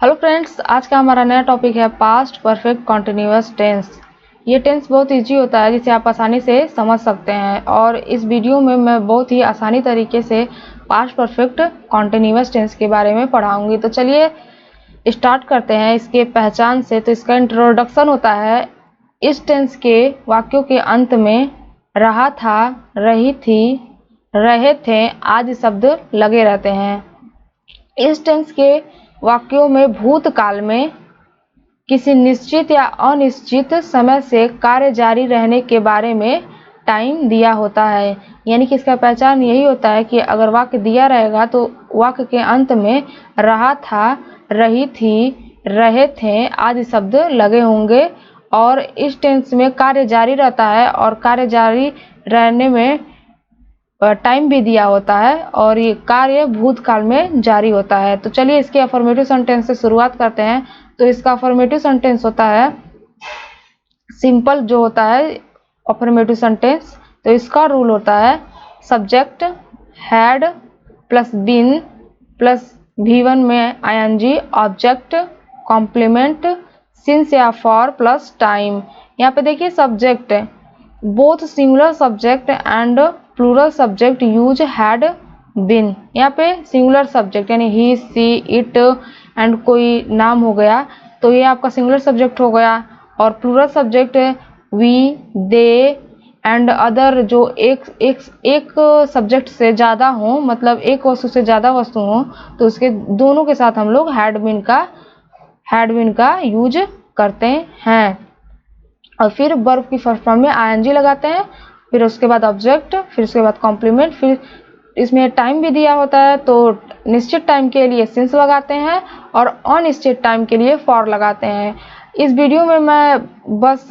Hello friends, आज का हमारा नया टॉपिक है पास्ट परफेक्ट कॉन्टिन्यूअस टेंस। ये टेंस बहुत इजी होता है जिसे आप आसानी से समझ सकते हैं और इस वीडियो में मैं बहुत ही आसानी तरीके से पास्ट परफेक्ट कॉन्टिन्यूअस टेंस के बारे में पढ़ाऊंगी। तो चलिए स्टार्ट करते हैं इसके पहचान से। तो इसका इंट्रोडक्शन होता है, इस टेंस के वाक्यों के अंत में रहा था, रही थी, रहे थे आदि शब्द लगे रहते हैं। इस टेंस के वाक्यों में भूतकाल में किसी निश्चित या अनिश्चित समय से कार्य जारी रहने के बारे में टाइम दिया होता है। यानी कि इसका पहचान यही होता है कि अगर वाक्य दिया रहेगा तो वाक्य के अंत में रहा था, रही थी, रहे थे आदि शब्द लगे होंगे और इस टेंस में कार्य जारी रहता है और कार्य जारी रहने में टाइम भी दिया होता है और ये कार्य भूतकाल में जारी होता है। तो चलिए इसके अफर्मेटिव सेंटेंस से शुरुआत करते हैं। तो इसका अफर्मेटिव सेंटेंस होता है सिंपल, जो होता है अफर्मेटिव सेंटेंस। तो इसका रूल होता है subject had plus been plus V1 में ing, ऑब्जेक्ट कॉम्प्लीमेंट सिंस या फॉर प्लस टाइम। यहाँ पे देखिए subject both singular subject and plural subject use had been. यहाँ पे सिंगुलर सब्जेक्ट यानी ही, सी, इट एंड कोई नाम हो गया तो ये आपका सिंगुलर सब्जेक्ट हो गया और plural subject we, they and other जो एक सब्जेक्ट से ज़्यादा हो, मतलब एक वस्तु से ज़्यादा वस्तु हो तो उसके दोनों के साथ हम लोग हैड बिन का यूज करते हैं। और फिर वर्ब की फर्स्ट फॉर्म में ing लगाते हैं, फिर उसके बाद ऑब्जेक्ट, फिर उसके बाद कॉम्प्लीमेंट, फिर इसमें टाइम भी दिया होता है तो निश्चित टाइम के लिए सिंस लगाते हैं और अनिश्चित टाइम के लिए फॉर लगाते हैं। इस वीडियो में मैं बस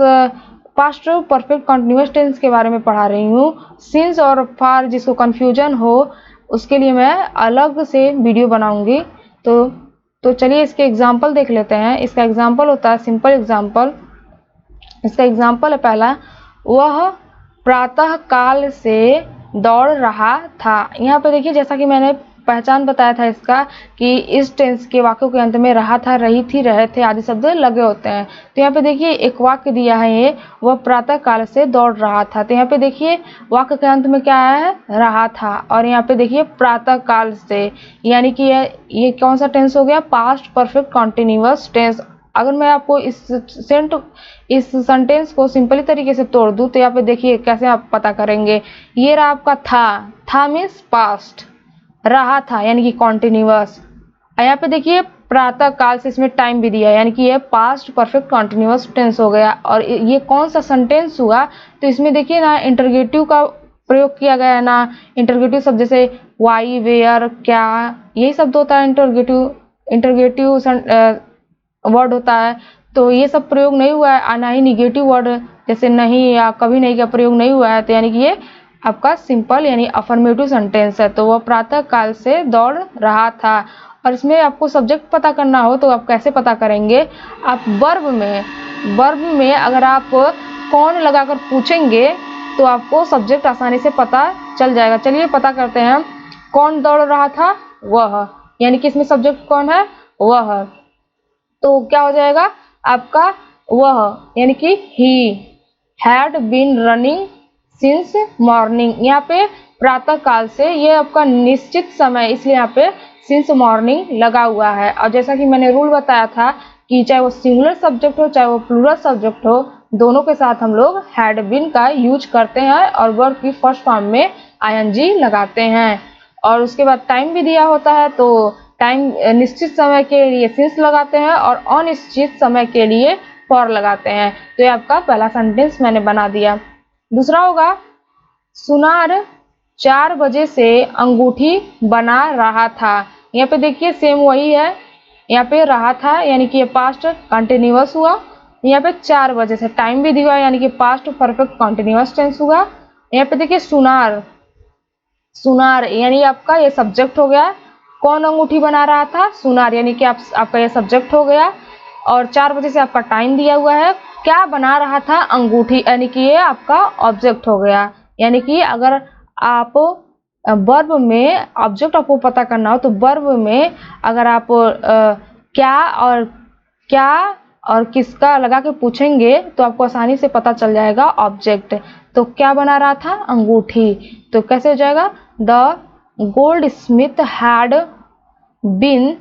पास्ट परफेक्ट कंटिन्यूअस टेंस के बारे में पढ़ा रही हूँ। सिंस और फॉर जिसको कन्फ्यूजन हो उसके लिए मैं अलग से वीडियो बनाऊंगी। तो चलिए इसके एग्जाम्पल देख लेते हैं। इसका एग्जाम्पल होता है सिंपल एग्जाम्पल। इसका एग्जाम्पल है पहला, वह प्रातः काल से दौड़ रहा था। यहाँ पे देखिए जैसा कि मैंने पहचान बताया था इसका कि इस टेंस के वाक्यों के अंत में रहा था, रही थी, रहे थे आदि शब्द लगे होते हैं। तो यहाँ पे देखिए एक वाक्य दिया है, ये वह प्रातः काल से दौड़ रहा था। तो यहाँ पे देखिए वाक्य के अंत में क्या है, रहा था, और यहाँ पे देखिए प्रातः काल से, यानी कि ये कौन सा टेंस हो गया, पास्ट परफेक्ट कॉन्टिन्यूअस टेंस। अगर मैं आपको इस सेंटेंस को सिंपली तरीके से तोड़ दूं तो यहाँ पे देखिए कैसे आप पता करेंगे। ये रहा आपका था मीन्स पास्ट, रहा था यानी कि कॉन्टिन्यूअस। यहाँ पे देखिए प्रातः काल से इसमें टाइम भी दिया है यानी कि ये पास्ट परफेक्ट कॉन्टिन्यूअस टेंस हो गया। और ये कौन सा सेंटेंस हुआ, तो इसमें देखिए ना इंटरगेटिव का प्रयोग किया गया है ना। इंटरगेटिव शब्द जैसे वाई, वेयर, क्या, यही शब्द होता है इंटरगेटिव वर्ड होता है। तो ये सब प्रयोग नहीं हुआ है, ना ही निगेटिव वर्ड जैसे नहीं या कभी नहीं का प्रयोग नहीं हुआ है। तो यानी कि ये आपका सिंपल यानी अफर्मेटिव सेंटेंस है। तो वह प्रातः काल से दौड़ रहा था। और इसमें आपको सब्जेक्ट पता करना हो तो आप कैसे पता करेंगे, आप वर्ब में अगर आप कौन लगाकर पूछेंगे तो आपको सब्जेक्ट आसानी से पता चल जाएगा। चलिए पता करते हैं। कौन दौड़ रहा था, वह, यानी कि इसमें सब्जेक्ट कौन है, वह। तो क्या हो जाएगा आपका, वह यानी कि he had been running since morning. यहाँ पे प्रातः काल से, ये आपका निश्चित समय, इसलिए यहाँ पे सिंस मॉर्निंग लगा हुआ है। और जैसा कि मैंने रूल बताया था कि चाहे वो सिंगुलर सब्जेक्ट हो चाहे वो प्लूरल सब्जेक्ट हो, दोनों के साथ हम लोग हैड बीन का यूज करते हैं और वर्ब की फर्स्ट फॉर्म में ing लगाते हैं। और उसके बाद टाइम भी दिया होता है तो टाइम निश्चित समय के लिए सिंस लगाते हैं और अनिश्चित समय के लिए फॉर लगाते हैं। तो ये आपका पहला सेंटेंस मैंने बना दिया। दूसरा होगा, सुनार 4 बजे से अंगूठी बना रहा था। यहाँ पे देखिए सेम वही है, यहाँ पे रहा था यानी कि ये पास्ट कंटिन्यूअस हुआ। यहाँ पे 4 बजे से टाइम भी दिया यानी कि पास्ट परफेक्ट कंटिन्यूअस टेंस हुआ। यहाँ पे देखिए सुनार यानी आपका ये सब्जेक्ट हो गया। कौन अंगूठी बना रहा था, सुनार, यानी कि आपका ये सब्जेक्ट हो गया। और 4 बजे से आपका टाइम दिया हुआ है। क्या बना रहा था, अंगूठी, यानी कि ये आपका ऑब्जेक्ट हो गया। यानी कि अगर आप वर्ब में ऑब्जेक्ट आपको पता करना हो तो वर्ब में अगर आप क्या और किसका लगा के पूछेंगे तो आपको आसानी से पता चल जाएगा ऑब्जेक्ट। तो क्या बना रहा था? अंगूठी। तो कैसे हो जाएगा? The gold Smith had been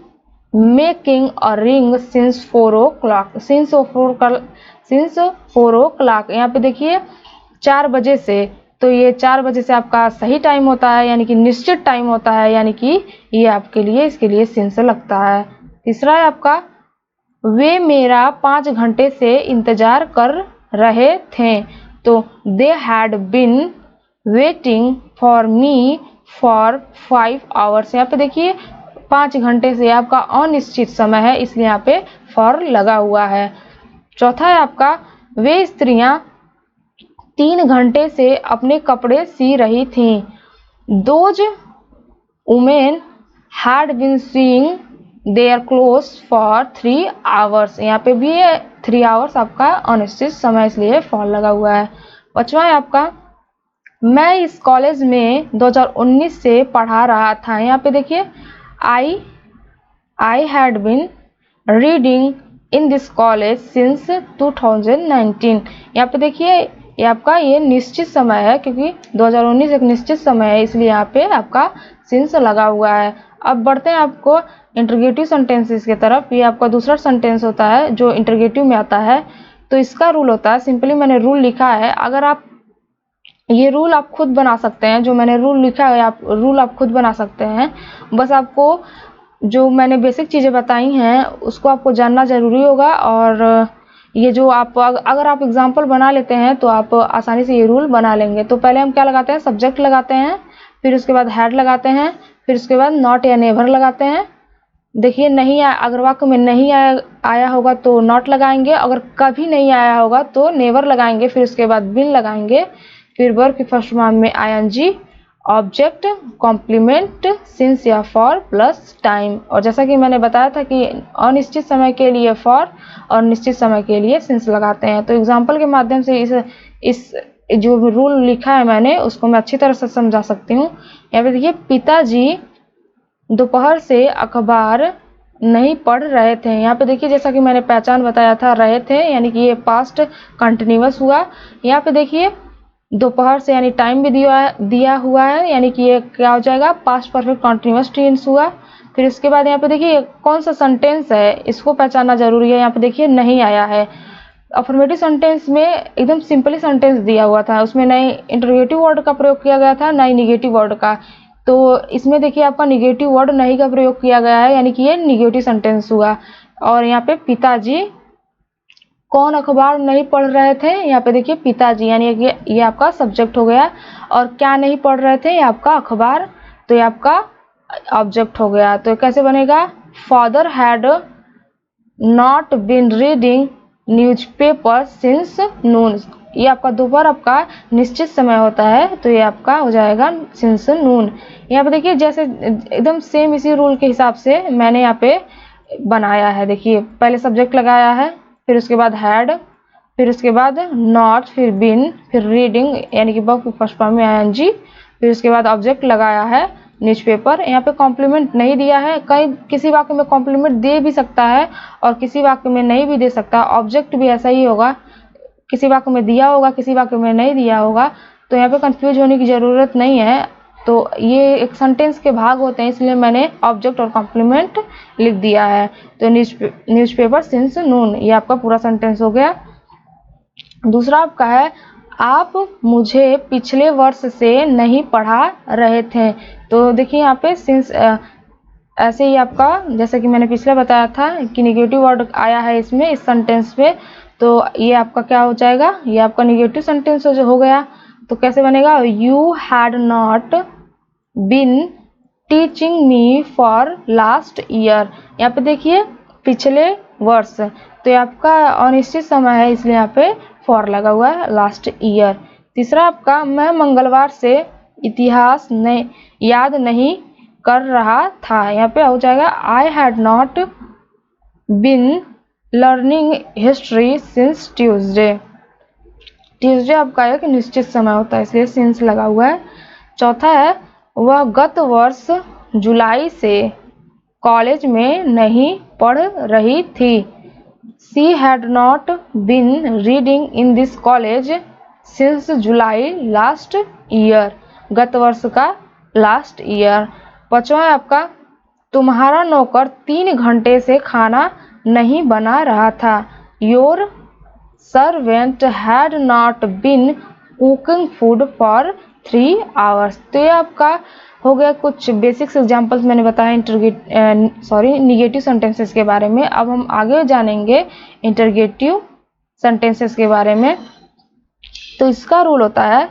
making a ring since 4 o'clock। Since 4 o'clock यहाँ पे देखिए 4 बजे से, तो ये 4 बजे से आपका सही टाइम होता है, यानी कि निश्चित टाइम होता है, यानी कि ये आपके लिए, इसके लिए सिंस लगता है। तीसरा है आपका वे मेरा 5 घंटे से इंतजार कर रहे थे। तो they had been waiting for me for 5 hours। यहाँ पे देखिए 5 घंटे से आपका अनिश्चित समय है, इसलिए यहाँ पे फॉर लगा हुआ है। चौथा है आपका वे स्त्रियां 3 घंटे से अपने कपड़े सी रही थीं। Those women had been seeing their clothes for 3 hours। यहाँ पे भी 3 hours आपका अनिश्चित समय, इसलिए फॉर लगा हुआ है। पांचवा है आपका मैं इस कॉलेज में 2019 से पढ़ा रहा था। यहाँ पे देखिए I had been reading in this college since 2019। यहाँ पे देखिए ये आपका ये निश्चित समय है, क्योंकि 2019 एक निश्चित समय है, इसलिए यहाँ पे आपका सिंस लगा हुआ है। अब बढ़ते हैं आपको इंटरोगेटिव सेंटेंसेस की तरफ। ये आपका दूसरा सेंटेंस होता है जो इंटरोगेटिव में आता है। तो इसका रूल होता है, सिंपली मैंने रूल लिखा है, अगर आप ये रूल आप खुद बना सकते हैं, जो मैंने रूल लिखा है आप रूल आप खुद बना सकते हैं। बस आपको जो मैंने बेसिक चीज़ें बताई हैं उसको आपको जानना ज़रूरी होगा, और ये जो आप अगर आप एग्जाम्पल बना लेते हैं तो आप आसानी से ये रूल बना लेंगे। तो पहले हम क्या लगाते हैं? सब्जेक्ट लगाते हैं, फिर उसके बाद हैड लगाते हैं, फिर उसके बाद नॉट या नेवर लगाते हैं। देखिए नहीं आया, अगर वाक्य में नहीं आया होगा तो नॉट लगाएंगे, अगर कभी नहीं आया होगा तो नेवर लगाएंगे, फिर उसके बाद बिन लगाएंगे, फिर वर्ब के फर्स्ट फॉर्म में आईएनजी, ऑब्जेक्ट, कॉम्प्लीमेंट, सिंस या फॉर प्लस टाइम। और जैसा कि मैंने बताया था कि अनिश्चित समय के लिए फॉर और निश्चित समय के लिए सिंस लगाते हैं। तो एग्जाम्पल के माध्यम से इस जो रूल लिखा है मैंने उसको मैं अच्छी तरह से समझा सकती हूँ। यहाँ पे देखिए पिताजी दोपहर से अखबार नहीं पढ़ रहे थे। यहाँ पे देखिए जैसा कि मैंने पहचान बताया था, रहे थे यानी कि ये पास्ट कंटिन्यूअस हुआ। यहाँ पे देखिए दोपहर से यानी टाइम भी दिया हुआ है, यानी कि ये क्या हो जाएगा? पास्ट परफेक्ट कंटिन्यूअस टेंस हुआ। फिर इसके बाद यहाँ पे देखिए कौन सा सेंटेंस है इसको पहचानना जरूरी है। यहाँ पे देखिए नहीं आया है। अफर्मेटिव सेंटेंस में एकदम सिंपली सेंटेंस दिया हुआ था, उसमें ना ही इंटरोगेटिव वर्ड का प्रयोग किया गया था ना ही निगेटिव वर्ड का। तो इसमें देखिए आपका निगेटिव वर्ड नहीं का प्रयोग किया गया है, यानी कि ये निगेटिव सेंटेंस हुआ। और यहाँ पे पिताजी कौन अखबार नहीं पढ़ रहे थे? यहाँ पे देखिए पिताजी यानी ये आपका सब्जेक्ट हो गया, और क्या नहीं पढ़ रहे थे? ये आपका अखबार, तो ये आपका ऑब्जेक्ट हो गया। तो कैसे बनेगा? Father had not been reading newspaper since noon. ये आपका दोपहर आपका निश्चित समय होता है, तो ये आपका हो जाएगा सिंस नून। यहाँ पे देखिए जैसे एकदम सेम इसी रूल के हिसाब से मैंने यहाँ पे बनाया है। देखिए पहले सब्जेक्ट लगाया है, फिर उसके बाद हैड, फिर उसके बाद नॉट, फिर बिन, फिर रीडिंग यानी कि वर्ब फर्स्ट फॉर्म में आईएनजी, फिर उसके बाद ऑब्जेक्ट लगाया है न्यूज़पेपर। यहाँ पे कॉम्प्लीमेंट नहीं दिया है, कहीं किसी वाक्य में कॉम्प्लीमेंट दे भी सकता है और किसी वाक्य में नहीं भी दे सकता। ऑब्जेक्ट भी ऐसा ही होगा, किसी वाक्य में दिया होगा, किसी वाक्य में नहीं दिया होगा। तो यहाँ पे कंफ्यूज होने की ज़रूरत नहीं है। तो ये एक सेंटेंस के भाग होते हैं, इसलिए मैंने ऑब्जेक्ट और कॉम्प्लीमेंट लिख दिया है। तो न्यूज़पेपर सिंस नून ये आपका पूरा सेंटेंस हो गया। दूसरा आपका है आप मुझे पिछले वर्ष से नहीं पढ़ा रहे थे। तो देखिए यहाँ पे सिंस ऐसे ही आपका जैसे कि मैंने पिछले बताया था कि निगेटिव वर्ड आया है इसमें इस सेंटेंस पे, तो ये आपका क्या हो जाएगा? ये आपका निगेटिव सेंटेंस हो गया। तो कैसे बनेगा? You had not been teaching me for last year. यहाँ पे देखिए पिछले वर्ष, तो ये आपका अनिश्चित समय है, इसलिए यहाँ पे फॉर लगा हुआ है लास्ट ईयर। तीसरा आपका मैं मंगलवार से इतिहास याद नहीं कर रहा था। यहाँ पे हो जाएगा I had not been learning history since Tuesday. Tuesday आपका एक निश्चित समय होता है, इसलिए सिंस लगा हुआ है। चौथा है वह गत वर्ष जुलाई से कॉलेज में नहीं पढ़ रही थी। She had not been reading in this college since July last year। गत वर्ष का लास्ट ईयर। पांचवा है आपका, तुम्हारा नौकर 3 घंटे से खाना नहीं बना रहा था। Your servant had not been cooking food for 3 hours। तो ये आपका हो गया कुछ बेसिक्स एग्जांपल्स मैंने बताया निगेटिव सेंटेंसेस के बारे में। अब हम आगे जानेंगे इंटरगेटिव सेंटेंसेस के बारे में। तो इसका रूल होता है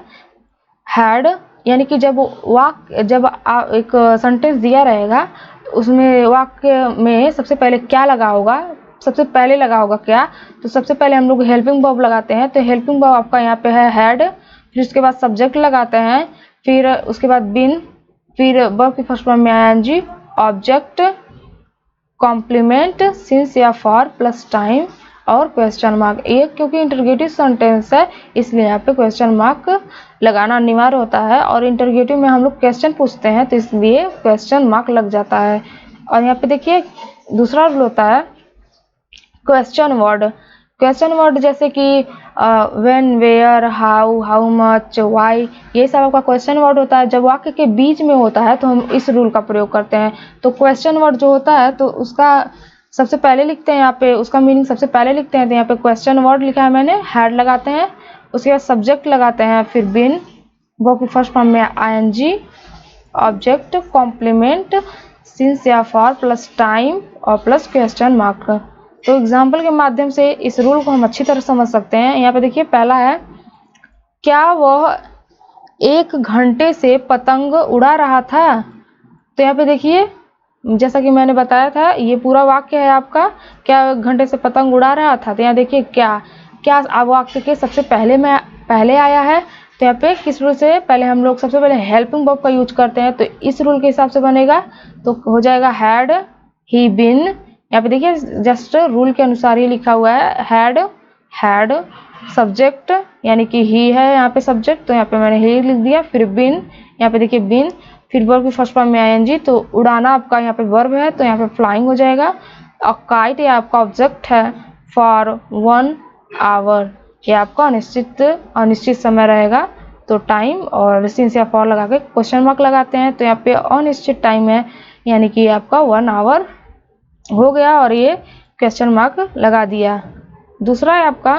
हैड, यानी कि जब एक सेंटेंस दिया रहेगा उसमें वाक्य में सबसे पहले क्या लगा होगा, सबसे पहले लगा होगा क्या, तो सबसे पहले हम लोग हेल्पिंग वर्ब लगाते हैं। तो हेल्पिंग वर्ब आपका यहाँ पे है हैड, फिर उसके बाद सब्जेक्ट लगाते हैं, फिर उसके बाद बीन, फिर वर्ब की फर्स्ट फॉर्म में आईएनजी, ऑब्जेक्ट, कॉम्प्लीमेंट, सिंस या फॉर प्लस टाइम और क्वेश्चन मार्क। ये क्योंकि इंटरगेटिव सेंटेंस है इसलिए यहाँ पे क्वेश्चन मार्क लगाना अनिवार्य होता है, और इंटरगेटिव में हम लोग क्वेश्चन पूछते हैं तो इसलिए क्वेश्चन मार्क लग जाता है। और यहाँ पे देखिए दूसरा रूल होता है क्वेश्चन वर्ड। क्वेश्चन वर्ड जैसे कि when, where, how, how much, why, ये सब आपका क्वेश्चन वर्ड होता है। जब वाक्य के बीच में होता है तो हम इस रूल का प्रयोग करते हैं। तो क्वेश्चन वर्ड जो होता है तो उसका सबसे पहले लिखते हैं, यहाँ पे उसका मीनिंग सबसे पहले लिखते हैं। तो यहाँ पे क्वेश्चन वर्ड लिखा है मैंने, हैड लगाते हैं, उसके बाद सब्जेक्ट लगाते हैं, फिर बिन, वर्ब की फर्स्ट फॉर्म में आईएनजी, ऑब्जेक्ट, कॉम्प्लीमेंट, सिंस या फॉर प्लस टाइम और प्लस क्वेश्चन मार्क। तो एग्जाम्पल के माध्यम से इस रूल को हम अच्छी तरह समझ सकते हैं। यहाँ पे देखिए पहला है, क्या वह 1 घंटे से पतंग उड़ा रहा था। तो यहाँ पे देखिए जैसा कि मैंने बताया था ये पूरा वाक्य है आपका, क्या 1 घंटे से पतंग उड़ा रहा था। तो यहाँ देखिए क्या अब वाक्य के सबसे पहले आया है। तो यहाँ पे किस रूल से पहले हम लोग सबसे पहले हेल्पिंग वर्ब का यूज करते हैं, तो इस रूल के हिसाब से बनेगा तो हो जाएगा हैड ही बिन। यहाँ पे देखिए जस्ट रूल के अनुसार ही लिखा हुआ है, हैड सब्जेक्ट यानी कि ही है यहाँ पे सब्जेक्ट, तो यहाँ पे मैंने ही लिख दिया, फिर बिन, यहाँ पे देखिए बिन, फिर वर्ब की फर्स्ट फॉर्म में आईएनजी, तो उड़ाना आपका यहाँ पे वर्ब है तो यहाँ पे फ्लाइंग हो जाएगा। और काइट ये आपका ऑब्जेक्ट है, फॉर 1 आवर ये आपका अनिश्चित समय रहेगा, तो टाइम, और सिंस या फॉर लगा के क्वेश्चन मार्क लगाते हैं तो यहाँ पे अनिश्चित टाइम है यानी कि आपका 1 आवर हो गया और ये क्वेश्चन मार्क लगा दिया। दूसरा है आपका,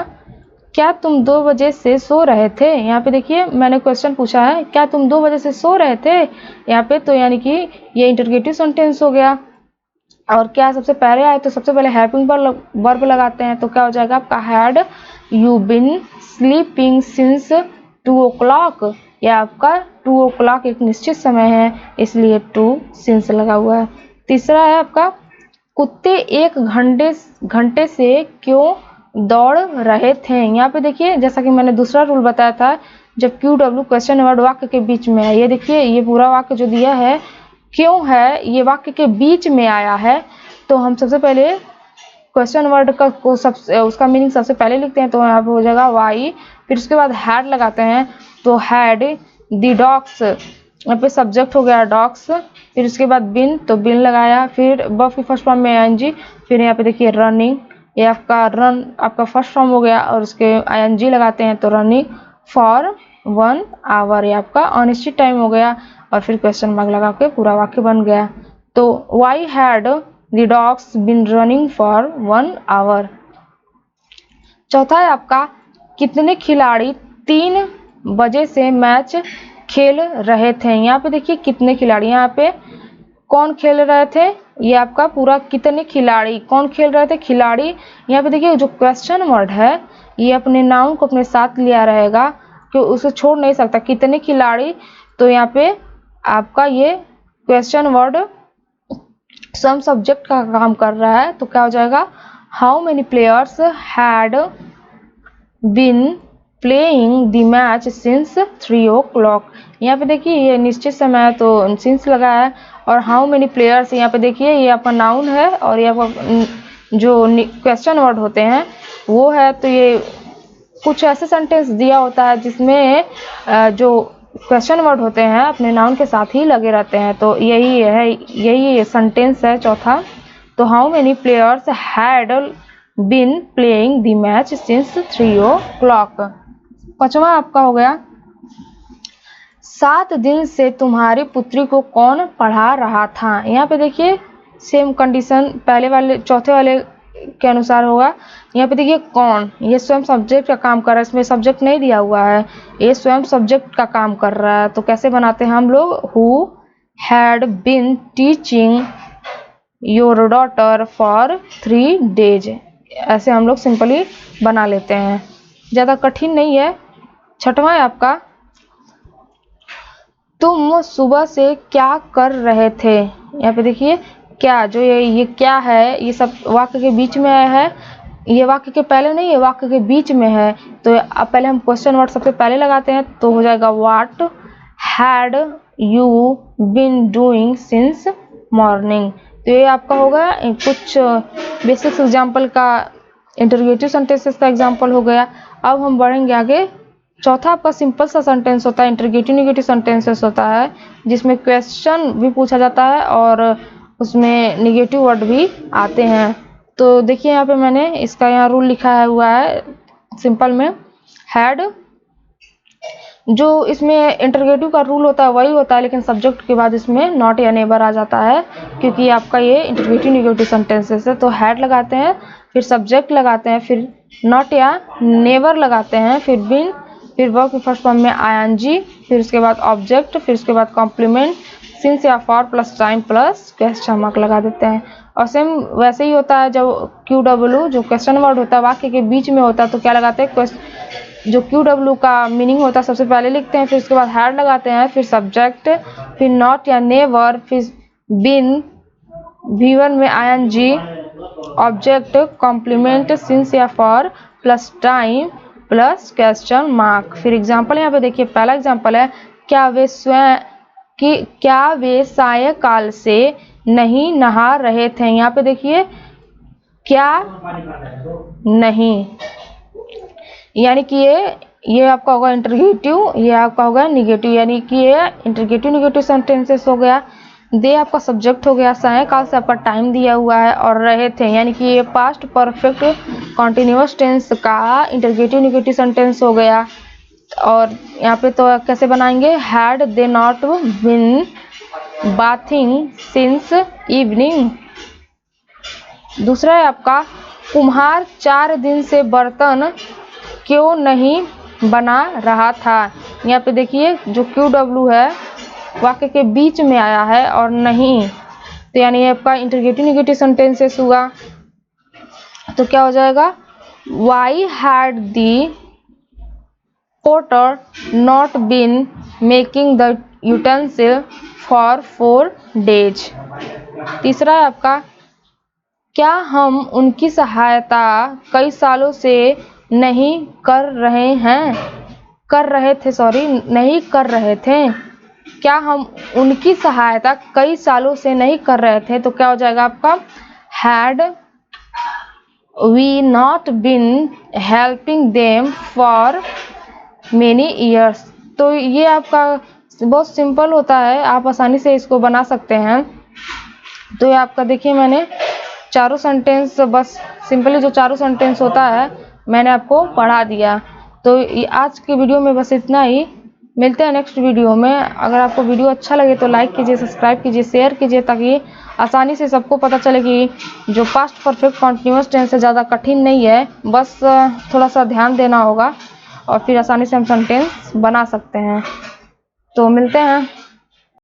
क्या तुम 2 बजे से सो रहे थे। यहाँ पे देखिए मैंने क्वेश्चन पूछा है, क्या तुम 2 बजे से सो रहे थे यहाँ पे, तो यानी कि ये इंटरगेटिव सेंटेंस हो गया। और क्या सबसे पहले आए तो सबसे पहले हेल्पिंग वर्ब लगाते हैं, तो क्या हो जाएगा आपका had you been sleeping since 2 o'clock। यह आपका 2 o'clock एक निश्चित समय है इसलिए 2 सिंस लगा हुआ है। तीसरा है आपका, कुत्ते 1 घंटे से क्यों दौड़ रहे थे। यहाँ पे देखिए जैसा कि मैंने दूसरा रूल बताया था, जब QW क्वेश्चन वर्ड वाक्य के बीच में है, ये देखिए ये पूरा वाक्य जो दिया है क्यों है, ये वाक्य के बीच में आया है, तो हम सबसे पहले क्वेश्चन वर्ड का उसका मीनिंग सबसे पहले लिखते हैं, तो यहाँ पे हो जाएगा वाई, फिर उसके बाद हैड लगाते हैं, तो हैड द डॉग्स, यहाँ पे सब्जेक्ट हो गया डॉग्स, फिर उसके बाद बिन, तो बिन लगाया, फिर वर्ब की फर्स्ट फॉर्म में आईएनजी, फिर यहाँ पे देखिए रनिंग, ये आपका रन आपका फर्स्ट फॉर्म हो गया और उसके आईएनजी लगाते हैं तो रनिंग फॉर 1 आवर, ये आपका अनिश्चित टाइम हो गया, और फिर क्वेश्चन मार्क लगा के पूरा वाक्य बन गया। तो why had the dogs been running for 1 hour. चौथा है आपका, कितने खिलाड़ी 3 बजे से मैच खेल रहे थे। यहाँ पे देखिए कितने खिलाड़ी, यहाँ पे कौन खेल रहे थे, ये आपका पूरा कितने खिलाड़ी कौन खेल रहे थे, खिलाड़ी। यहाँ पे देखिए जो क्वेश्चन वर्ड है ये अपने नाउन को अपने साथ लिया रहेगा कि उसे छोड़ नहीं सकता, कितने खिलाड़ी, तो यहाँ पे आपका ये क्वेश्चन वर्ड सम सब्जेक्ट का काम कर रहा है, तो क्या हो जाएगा, how many players had been playing the match since 3 o'clock। यहाँ पे देखिए ये निश्चित समय है तो सिंस लगा है, और हाउ मेनी प्लेयर्स यहाँ पे देखिए ये आपका नाउन है और ये आपका जो क्वेश्चन वर्ड होते हैं वो है। तो ये कुछ ऐसे सेंटेंस दिया होता है जिसमें जो क्वेश्चन वर्ड होते हैं अपने नाउन के साथ ही लगे रहते हैं। तो यही सेंटेंस है चौथा। तो how many players had been playing the match since 3 o'clock। पांचवा आपका हो गया 7 दिन से तुम्हारी पुत्री को कौन पढ़ा रहा था। यहाँ पे देखिए सेम कंडीशन पहले वाले चौथे वाले के अनुसार होगा। यहाँ पे देखिए कौन, ये स्वयं सब्जेक्ट का काम कर रहा है, इसमें सब्जेक्ट नहीं दिया हुआ है, ये स्वयं सब्जेक्ट का काम कर रहा है। तो कैसे बनाते हैं हम लोग, who had been teaching your daughter for 3 days, ऐसे हम लोग सिंपली बना लेते हैं, ज़्यादा कठिन नहीं है। छठवां है आपका तुम सुबह से क्या कर रहे थे। यहाँ पे देखिए क्या, जो ये क्या है, ये सब वाक्य के बीच में है, ये वाक्य के पहले नहीं है, वाक्य के बीच में है। तो अब पहले हम क्वेश्चन वर्ड सबसे पहले लगाते हैं, तो हो जाएगा what had you been doing since morning. तो ये आपका होगा कुछ बेसिक्स एग्जाम्पल का, इंटरोगेटिव सेंटेंसेस का एग्जाम्पल हो गया। अब हम बढ़ेंगे आगे। चौथा आपका सिंपल सा सेंटेंस होता है, इंटरोगेटिव नेगेटिव सेंटेंसेस होता है, जिसमें क्वेश्चन भी पूछा जाता है और उसमें नेगेटिव वर्ड भी आते हैं। तो देखिए यहाँ पे मैंने इसका यहाँ रूल लिखा हुआ है सिंपल में, हैड, जो इसमें इंटरोगेटिव का रूल होता है वही होता है, लेकिन सब्जेक्ट के बाद इसमें नॉट या नेवर आ जाता है, क्योंकि आपका ये इंटरोगेटिव नेगेटिव सेंटेंसेस है। तो हैड लगाते हैं, फिर सब्जेक्ट लगाते हैं, फिर नॉट या नेवर लगाते हैं, फिर बीन, फिर वर्ब की फर्स्ट फॉर्म में आईएनजी, फिर उसके बाद ऑब्जेक्ट, फिर उसके बाद कॉम्प्लीमेंट, सिंस या for plus time plus question mark लगा देते हैं। और सेम वैसे ही होता है जब QW जो क्वेश्चन वर्ड होता है वाक्य के बीच में होता है, तो क्या लगाते हैं, जो QW का मीनिंग होता है सबसे पहले लिखते हैं, फिर उसके बाद हैड लगाते हैं, फिर सब्जेक्ट, फिर नॉट या नेवर, फिर बीन, V1 में आईएनजी, ऑब्जेक्ट, कॉम्प्लीमेंट, सिंस या for plus time plus question mark. फिर एग्जाम्पल यहाँ पे देखिए, पहला एग्जाम्पल है क्या वे सायंकाल से नहीं नहा रहे थे। यहाँ पे देखिए क्या नहीं, यानी कि ये आपका होगा इंटरोगेटिव, ये आपका होगा निगेटिव, यानी कि ये इंटरोगेटिव निगेटिव सेंटेंसेस हो गया। दे आपका सब्जेक्ट हो गया, सायंकाल से आपका टाइम दिया हुआ है, और रहे थे यानी कि ये पास्ट परफेक्ट कॉन्टिन्यूअस टेंस का इंटरोगेटिव निगेटिव सेंटेंस हो गया। और यहाँ पे तो कैसे बनाएंगे, had they not been bathing since evening. दूसरा है आपका कुम्हार 4 दिन से बर्तन क्यों नहीं बना रहा था। यहाँ पे देखिए जो QW है वाक्य के बीच में आया है और नहीं, तो यानी ये आपका इंटरोगेटिव नेगेटिव सेंटेंसेस हुआ। तो क्या हो जाएगा, why had the potter not been making the utensil for 4 days। तीसरा है आपका क्या हम उनकी सहायता कई सालों से नहीं कर रहे थे। क्या हम उनकी सहायता कई सालों से नहीं कर रहे थे, तो क्या हो जाएगा आपका had we not been helping them for many years. तो ये आपका बहुत सिंपल होता है, आप आसानी से इसको बना सकते हैं। तो ये आपका देखिए मैंने चारों सेंटेंस, बस सिंपली जो चारों सेंटेंस होता है मैंने आपको पढ़ा दिया। तो आज की वीडियो में बस इतना ही, मिलते हैं नेक्स्ट वीडियो में। अगर आपको वीडियो अच्छा लगे तो लाइक कीजिए, सब्सक्राइब कीजिए, शेयर कीजिए, ताकि आसानी से सबको पता चले कि जो पास्ट परफेक्ट कॉन्टिन्यूअस टेंस है ज़्यादा कठिन नहीं है, बस थोड़ा सा ध्यान देना होगा और फिर आसानी से हम सेंटेंस बना सकते हैं। तो मिलते हैं।